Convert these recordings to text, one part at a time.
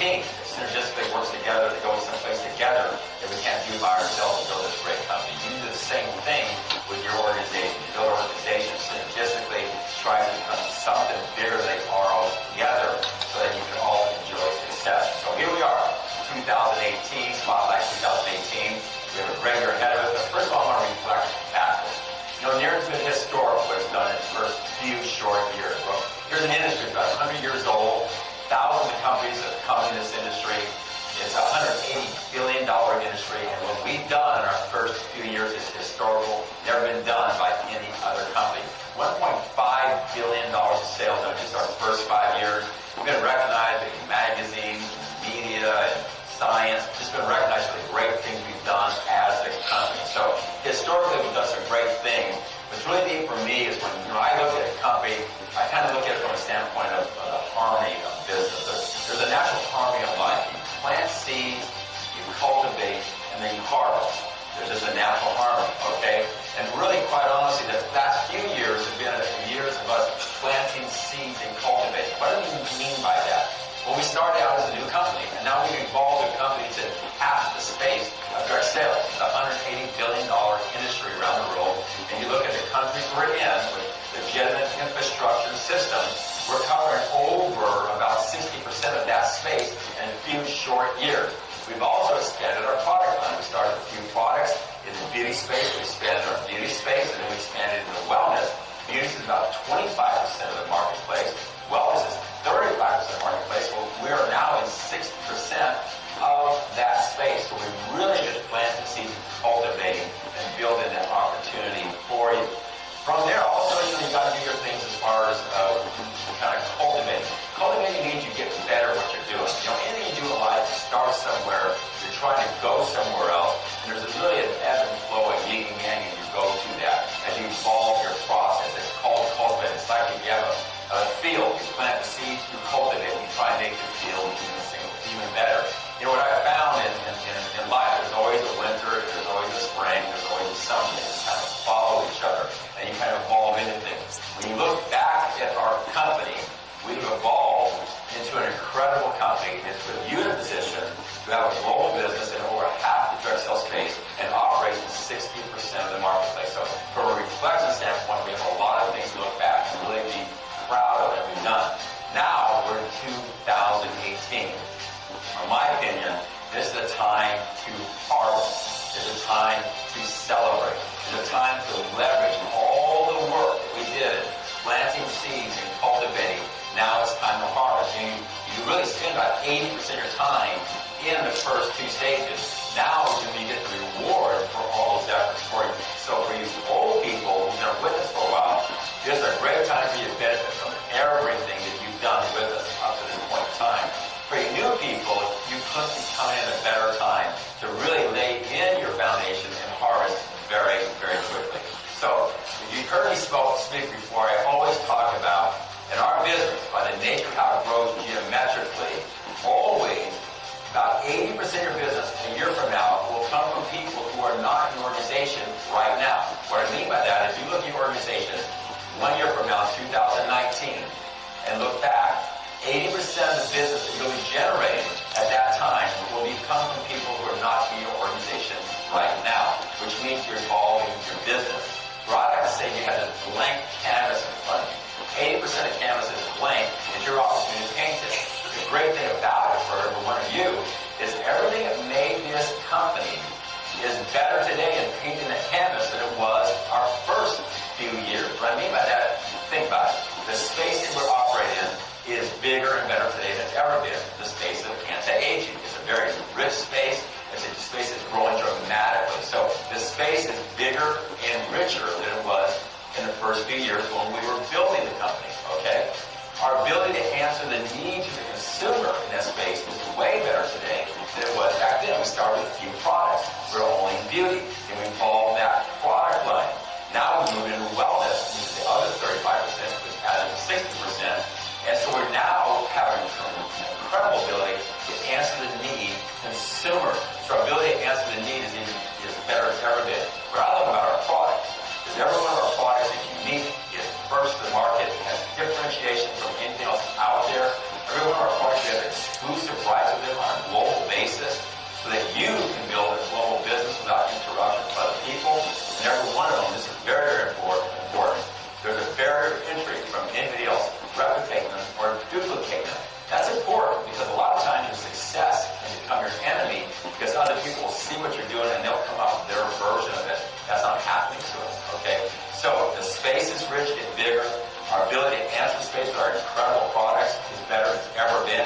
team. It synergistically works together to go someplace together that we can't do by ourselves to build this great company. You do the same thing with your organization. You build an organization synergistically, try to become something bigger than they are all together so that you can all enjoy success. So here we are, 2018, Spotlight 2018. We have a great year ahead of us. But first of all, I want to reflect backwards. Nerium's been historic what it's done in its first few short years. Well, here's an industry about 100 years old. Thousands of companies have come in this industry. It's a $180 billion industry, and what we've done in our first few years is historical, never been done by any other company. $1.5 billion of sales in just our first 5 years. We've been recognized in magazines, media, and science. Just been recognized for the great things we've done as a company. So historically, we've done some great things. What's really neat for me is when I look at a company, I kind of look at it from a standpoint of the harmony of business. There's a natural harmony of life. You plant seeds, you cultivate, and then you harvest. There's just a natural harmony, okay? And really, quite honestly, the last few years have been years of us planting seeds and cultivating. What do we mean by that? Well, we started out as a new company, and now we've evolved a company to half the space of direct sales. It's a $180 billion industry around the world, and you look at the countries we're in with legitimate infrastructure systems, we're covering over about 60% of that space in a few short years. We've also expanded our product line. We started a few products in the beauty space. We expanded our beauty space, and then we expanded into wellness. Beauty is about 25% of the marketplace. Wellness is 35% of the marketplace. Well, we are now in 60% of that space. So we really just planted the seeds, cultivating and building that opportunity for you. From there, also, you got to do your things as far as kind of cultivating. Cultivating means you get better at what you're doing. Anything you do in life, you start somewhere, you're trying to go somewhere else, and there's really an ebb and flow and yin and yang, and you go to that as you evolve your process. It's called cultivating. It's like if you have a field, you plant the seeds, you cultivate, you try and make the field even better. What I found in life, there's always a winter, there's always a spring, there's always a summer. They just kind of follow each other, and you kind of evolve into things. When you look back at our company, we've evolved into an incredible company. It's put you in a position to have a global business in over half the direct sales space and operate in 60% of the marketplace. So from a reflection standpoint, we have a lot of things to look back and really be proud of that we've done. Now we're in 2018. In my opinion, this is the time to harvest. It's a time to celebrate. It's a time to leverage all the work that we did planting seeds and cultivating. Now it's time to harvest. You really spend about 80% of your time in the first two stages. Now is when you get the reward for all those efforts for you. So for you old people who've been with us for a while, this is a great time for you to benefit from everything that you've done with us up to this point in time. For you new people, you couldn't be coming in a better time to really lay in your foundation and harvest very, very quickly. So, if you've heard me speak before, I always talk about, in our business, by the nature of how it grows geometrically, always about 80% of your business a year from now will come from people who are not in your organization right now. What I mean by that is you look at your organization 1 year from now, 2019, and look back, 80% of the business that you'll be generating at that time will come from people who are not in your organization right now, which means you're evolving your business. Where I like to say you have this blank canvas in front of you. 80% of the canvas is blank, and your opportunity to paint it. The great thing about it for every one of you is everything that made this company is better today in painting the canvas than it was our first few years. What I mean by that, think about it. The space that we're operating in is bigger and better today than it's ever been. The space of anti-aging. It's a very rich space. It's a space that's growing dramatically. So the space is bigger and richer than it was in the first few years when we were building the company, okay? Our ability to answer the needs of the consumer in that space is way better today than it was back then. We started with a few products. We're only in beauty. And we evolved that product line. Now we move into wellness, which is the other 35%, which added to 60%. And so we're now having an incredible ability to answer the need consumer. So our ability to answer the need is better than ever been. What I love about our products is every one of our products is unique, is first to the market, has differentiation from anything else out there. Every one of our products has exclusive rights with Our ability to answer space with our incredible products is better than it's ever been.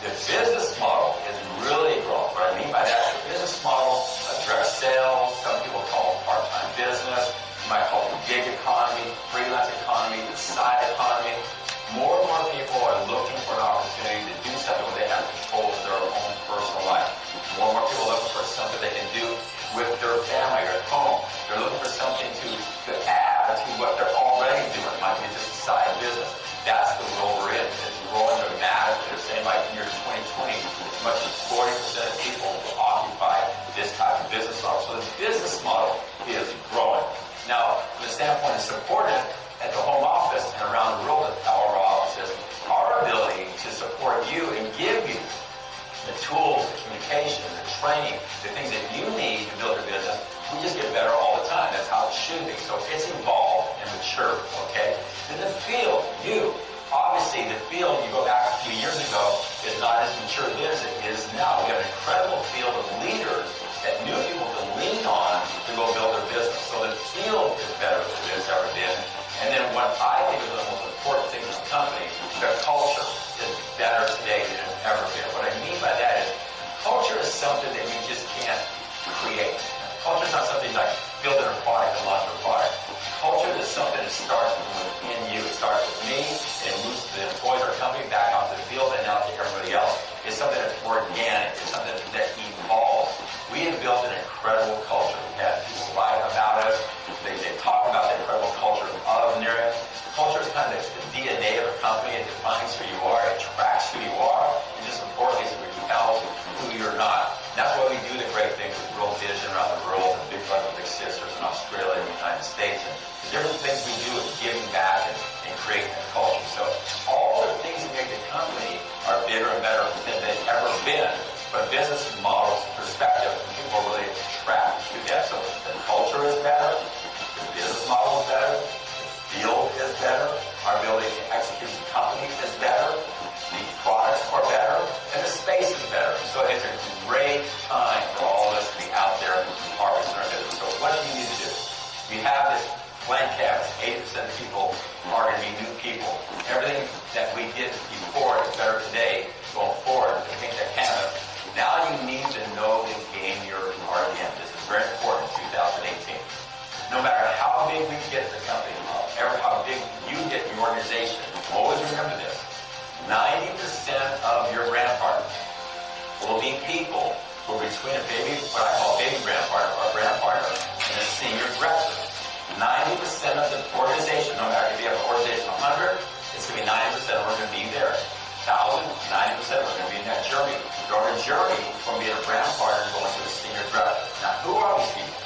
The business model is really growing. What I mean by that, the business model of direct sales, some people call it part-time business, you might call it the gig economy, freelance economy, the side economy. More and more people are looking for an opportunity to do something where they have control of their own personal life. More and more people are looking for something they can do with their family or at home. They're looking for something to add to what they're already doing. It might be just a side business. That's the world we're in. It's growing dramatically. They're saying by the year 2020, as much as 40% of people will occupy this type of business model. So the business model is growing. Now, from the standpoint of supporting it at the home office and around the world at all of our offices, our ability to support you and give you the tools, the communication, the training, the things that you need to build your business, we just get better all the time. That's how it should be. So it's evolved and matured, okay? In the field, obviously the field, you go back a few years ago, is not as mature then as it is now. We have an incredible field of leaders that new people can lean on to go build their business. So the field is better than it's ever been. And then what I think is the most important thing in the company, their culture is better today than it's ever been. What I mean by that is culture is something that you just can't create. Culture is not something like building a product and launch a product. Culture is something that starts within you. It starts with me, and it moves to the employees or company back onto the field and out to everybody else. It's something that's organic. It's something that evolves. We have built an incredible culture. We've had people write about us. They talk about the incredible culture of Nerium. Culture is kind of the DNA of a company. It defines who you are. It tracks who you are. And just importantly, it repels who you're not. And that's why we do the great things with World Vision around the world, and Big Brothers Big Sisters in Australia and the United States. And the different things we do is giving back and creating a culture. So all the things that make the company are bigger and better than they've ever been. But business models, perspective, people really attract to that. So the culture is better, the business model is better, the field is better, our ability to execute the company is better, the products are better, and the space is better. So it's a great time for all of us to be out there harvesting our business. So what do you need to do? You have this blank canvas. 80% of people are going to be new people. Everything that we did before is better today going forward to paint that canvas. Now you need to know the game you're part of. This is very important in 2018. No matter how big we get the company, how big you get your organization, always remember this. 90% of your brand partners will be people who are between what I call a baby brand partner, or a brand partner, and a senior director. 90% of the organization, no matter if you have an organization of 100, it's going to be 90% of them are going to be there. 1,000, 90% are going to be in that journey. They're on a journey from being a brand partner going to a senior director. Now, who are these people?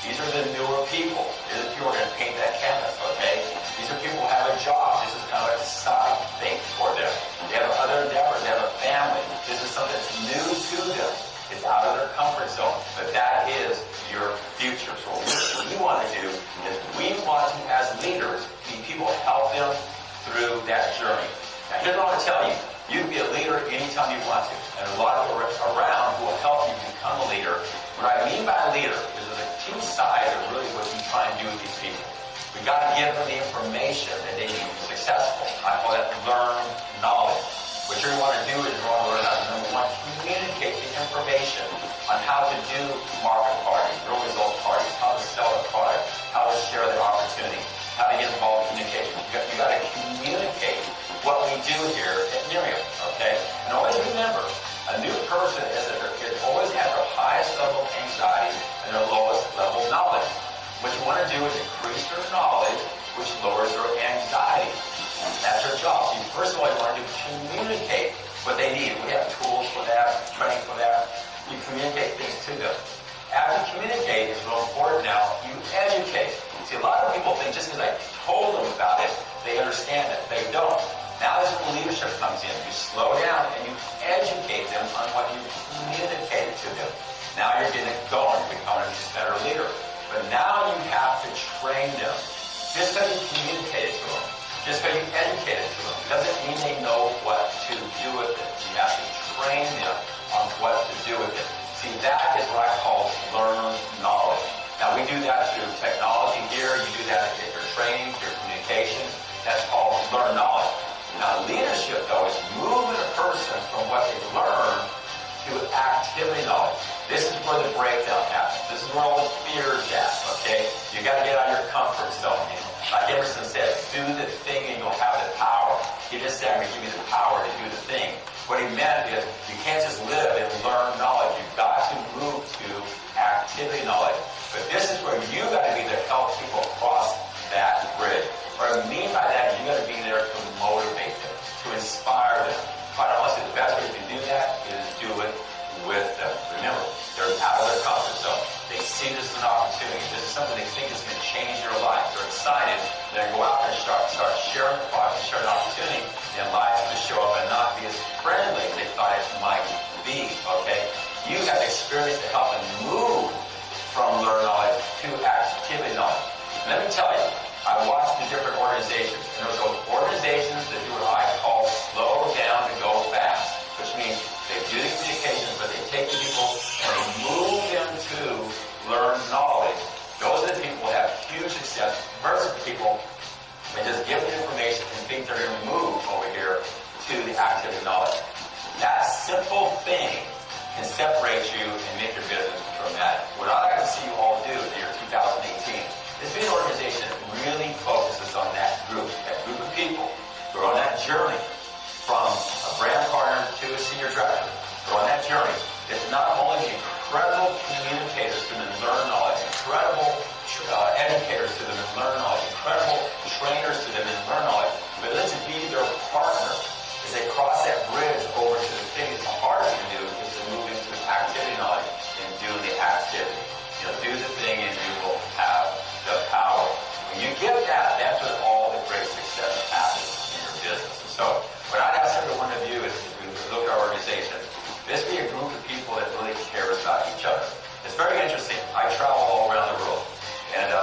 These are the newer people. These are the people who are going to paint that canvas, okay? These are people who have a job. This is kind of like a side thing for them. They have other endeavors. They have a family. This is something that's new to them. It's out of their comfort zone. But that is your future. So what we want to do is we want to, as leaders, be people to help them through that journey. Now, here's what I want to tell you. You can be a leader anytime you want to. And a lot of people around who will help you become a leader. What I mean by a leader is the two sides of really what you try and do with these people. We've got to give them the information that they need to be successful. I call that learn knowledge. What you're going to want to do is you're going to learn how to, number one, communicate the information on how to do market parties, real results parties, how to sell a product, how to share the opportunity, how to get involved in communication. You've got to communicate what we do here at Nerium, okay? And always remember, a new person is always at their highest level of anxiety and their lowest level of knowledge. What you want to do is increase their knowledge, which lowers their anxiety. That's their job. So first of all, you want to communicate what they need. We have tools for that, training for that. You communicate things to them. After you communicate, it's real important now, you educate. See, a lot of people think just because I told them about it, they understand it. They don't. Now this is when leadership comes in. You slow down and you educate them on what you communicated to them. Now you're getting it going, becoming a better leader. But now you have to train them. Just because you communicated to them, just because you educated to them, doesn't mean they know what to do with it. You have to train them on what to do with it. See, that is what I call learn knowledge. Now we do that through technology here. You do that in your training, your communications. That's called from what they've learned to activity knowledge. This is where the breakdown happens. This is where all the fear is at, okay? You got to get out of your comfort zone. Like Emerson said, do the thing and you'll have the power. He just said, I'm going to give you the power to do the thing. What he meant is you can't just live and learn knowledge. You've got to move to activity knowledge. But this is where you got to be there to help people cross that bridge. What I mean by that is you got to be there to motivate them, to inspire them. Quite honestly, the best way to do that is do it with them. Remember, they're out of their comfort zone. They see this as an opportunity. This is something they think is going to change their life. They're excited. They're going to go out there and start sharing the product and share an opportunity. And life's going to show up and not be as friendly as they thought it might be. Okay? You have experience to help them move from learn knowledge to activity knowledge. Let me tell you, I watched the different organizations, and there's those organizations that do what I call slow down to go fast, which means they do the communications, but they take the people and they move them to learn knowledge. Those are the people who have huge success versus the people that just give them information and think they're going to move over here to the activity knowledge. That simple thing can separate you and make your business dramatic. What I'd like to see you all do in the year 2018 is be an organization that really focuses on that group of people who are on that journey from a brand partner to a senior director. They're on that journey. It's not only the incredible communicators to them and learn knowledge, incredible educators to them and learn knowledge, incredible trainers to them and learn knowledge, but let's be their partner as they cross that bridge over to the thing that's the hardest to do is to move into activity knowledge and do the activity. Do the thing and you will have the power. When you get that, that's when all the great success happens in your business. And so, what I'd ask every one of you is, if we look at our organization, this be a group of people that really cares about each other. It's very interesting. I travel all around the world. And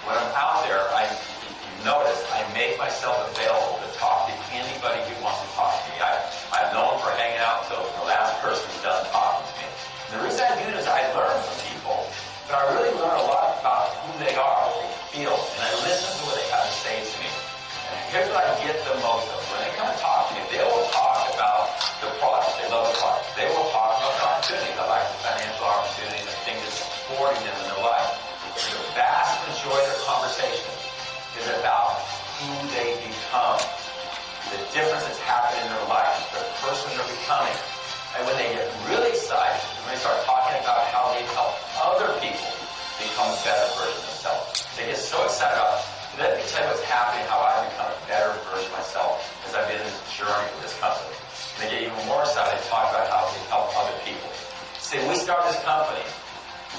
when I'm out there, you notice, I make myself available to talk to anybody who wants to talk to me. I'm known for hanging out until the last person's done talking to me. And the reason I do this is I learn from people, but I really learn a lot about who they are, what they feel, and I listen to what they have to say to me. And here's what I get the most of. When they come and talk to me, they will talk about the product. They love the product. They will talk about the opportunities. I like the financial opportunities and things that's supporting them in their life. The vast majority of their conversation is about who they become, the difference that's happened in their life, the person they're becoming. And when they get really excited, when they start talking about how they help other people become a better version of themselves, they get so excited about, let me tell you what's happening, how I've become a better version of myself as I've been in this journey with this company. And they get even more excited to talk about how they help other people. See, when we started this company,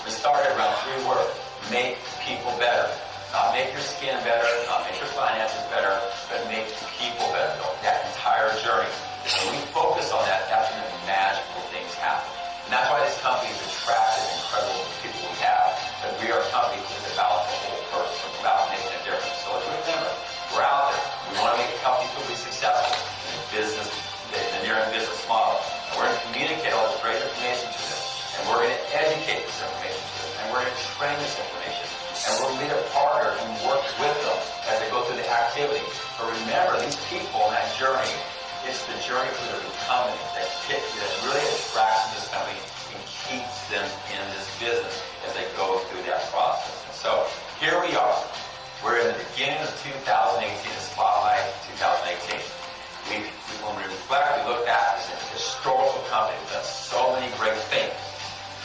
we started around 3 words: make people better. Not make your skin better, not make your finances better, but make people better. That entire journey. When we focus on that, that's when the magical things happen. And that's why this company is attractive and incredible people we have. But we are a company that's about the whole person. It's about making a difference. So let's remember, we're out there. We want to help people be successful in the business, the Nerium business model. And we're going to communicate all this great information to them. And we're going to educate this information to them. And we're going to train this information. And we'll be their partner and work with them as they go through the activity. But remember, these people on that journey, it's the journey to their becoming that really attracts this company and keeps them in this business as they go through that process. So here we are. We're in the beginning of 2018, the spotlight 2018. When we reflect, we look back as a historical company. We've done so many great things.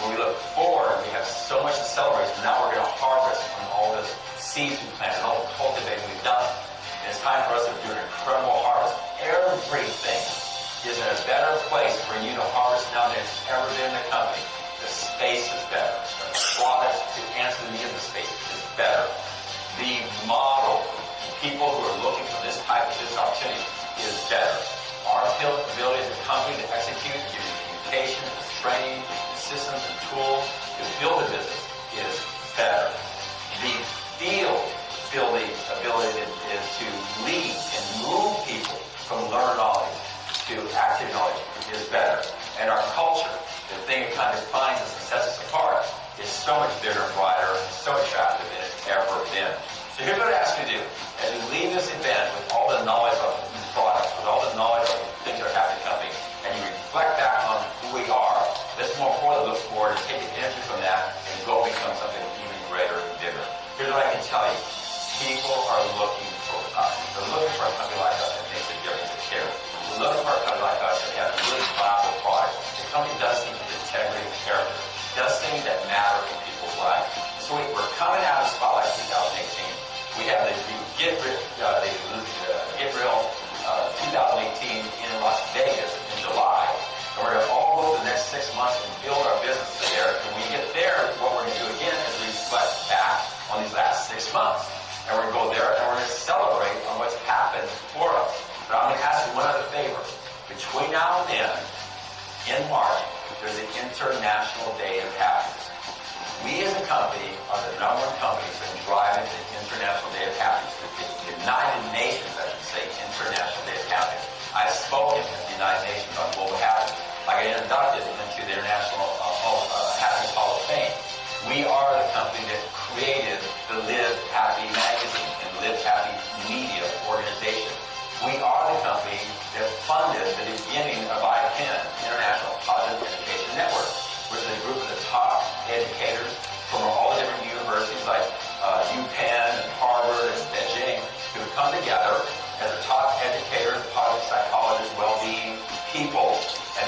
When we look forward, we have so much to celebrate. So now we're going to harvest from all this seeds we planted, all the cultivating we've done. And it's time for us to do an incredible harvest. Everything is in a better place for you to harvest now than it's ever been in the company. The space is better. The product to answer the needs of the space is better. The model, people who are looking for this type of business opportunity is better. Our ability as a company to execute, give you communication, training, systems and tools to build a business is better. The ability to lead and move people from learned knowledge to active knowledge is better. And our culture, the thing that kind of defines us and sets us apart, is so much bigger and brighter and so attractive than it's ever been. So here's what I ask you to do. As we leave this event with all the knowledge of these products, with all the knowledge of the things that are happening in the company, and you International Day of Happiness. We as a company are the number one company that's been driving the International Day of Happiness. The United Nations, I should say, International Day of Happiness. I've spoken at the United Nations on global happiness. I got inducted into the International Happiness Hall of Fame. We are the company that created the Live Happy magazine and Live Happy media organization. We are the company that funded the beginning of IPEN, International Positive Education Network, which is a group of the top educators from all the different universities like UPenn and Harvard and Beijing who have come together as the top educators, positive psychologists, well-being people, and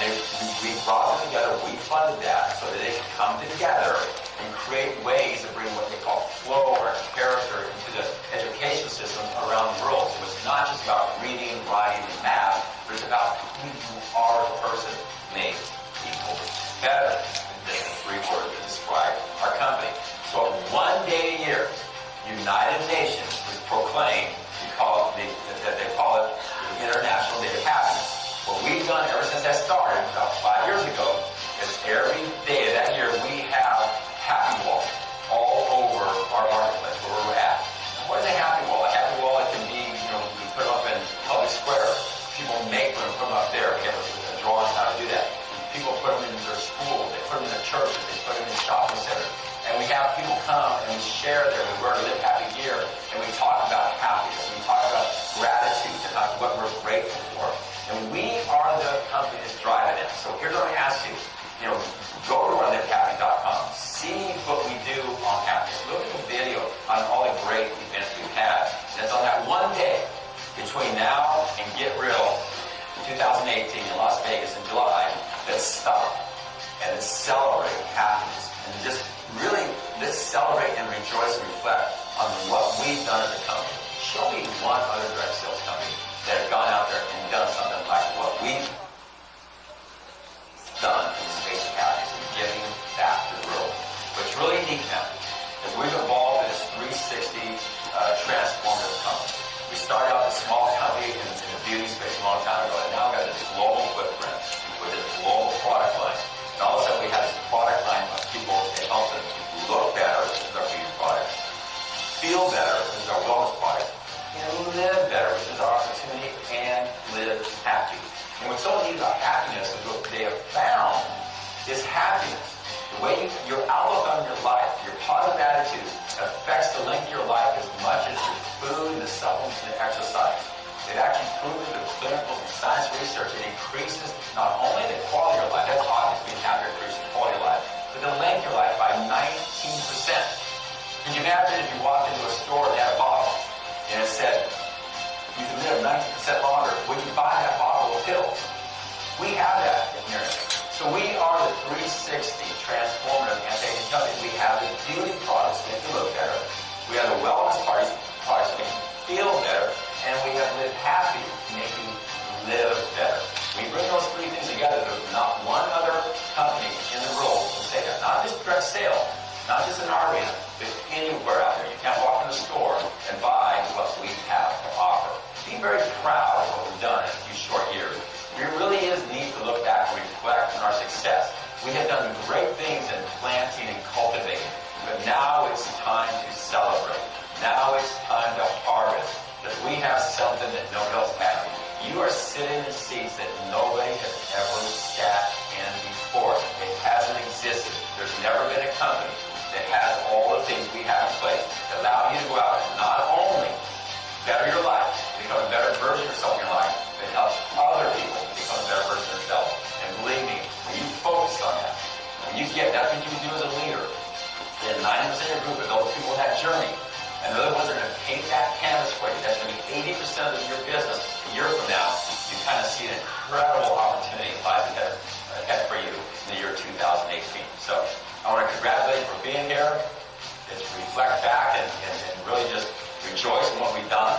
we brought them together. We funded that so that they could come together and create ways to bring what they call flow or character into the education system around the world. So it's not just about reading, writing, and math, but it's about who you are as a person. Make people better. Than the three words that describe our company. So one day a year, United Nations is proclaimed, they call it the International Day of Happiness. What we've done ever since that started, about 5 years ago, is every day of that year we have happy walls all over our marketplace where we're at. What is a happy wall? A happy wall, it can be, we put them up in public square. People make them and put them up there. We have a drawing how to do that. People put them in their schools, they put them in their churches, they put them in shopping centers. And we have people come and we share there, we wear Live Happy gear, and we talk about happiness, we talk about gratitude, and what we're grateful for. And we are the company that's driving it. So here's what I'm going to ask you. Go to our livehappy.com. See what we do on happiness. Look at the video on all the great events we've had. And it's on that one day between now and Get Real 2018 in Las Vegas in July. Let's stop and let's celebrate happiness. And just really, let's celebrate and rejoice and reflect on what we've done as a company. Show me one other direct sales company that has gone out there and done something like what we've done in the space of happiness and giving back to the world. What's really unique now is we've evolved in this 360 transformative company. We started out as a small company in the beauty space a long time ago, and now we've got this global footprint with this global product line. And all of a sudden we have this product line of people that help them look better, this is our beauty product, feel better, this is our wellness product, and live better, which is our opportunity, and live happy. And what's so neat about happiness is what they have found is happiness. The way your outlook on your life, your positive attitude affects the length of your life as much as your food, the supplements, and the exercise. They've actually proven through clinical and science research it increases not only the quality of your life, that's obvious, being happier increases the quality of life, but the length of your life by 19%. Can you imagine if you walked into a store and had a bottle and it said, you can live 19% longer, would you buy that bottle of pills? We have that in here. So we are the 360 transformative anti-aging company. We have the beauty products that make you look better. We have the wellness products that make you feel better. And we have Live Happy to make you live better. We bring those three things together. There's not one other company in the world that can say that. Not just direct sale, not just in our arena, but anywhere out there. You can't walk in the store and buy what we have to offer. Be very proud of what we've done in a few short years. It really is neat to look back and reflect on our success. We have done great things in planting and cultivating, but now it's time to celebrate. Now it's time to harvest. Because we have something that nobody else has. You are sitting in seats that nobody has ever sat in before. It hasn't existed. There's never been a company that has all the things we have in place that allow you to go out and not only better your life, become a better version of yourself in your life, but help other people become a better version of themselves. And believe me, when you focus on that, when you get that's what you can do as a leader. Then 90% of your group of those people in that journey. And the other ones are going to paint that canvas for you. That's going to be 80% of your business. A year from now, you kind of see an incredible opportunity lies ahead for you in the year 2018. So I want to congratulate you for being here. Let's reflect back and really just rejoice in what we've done.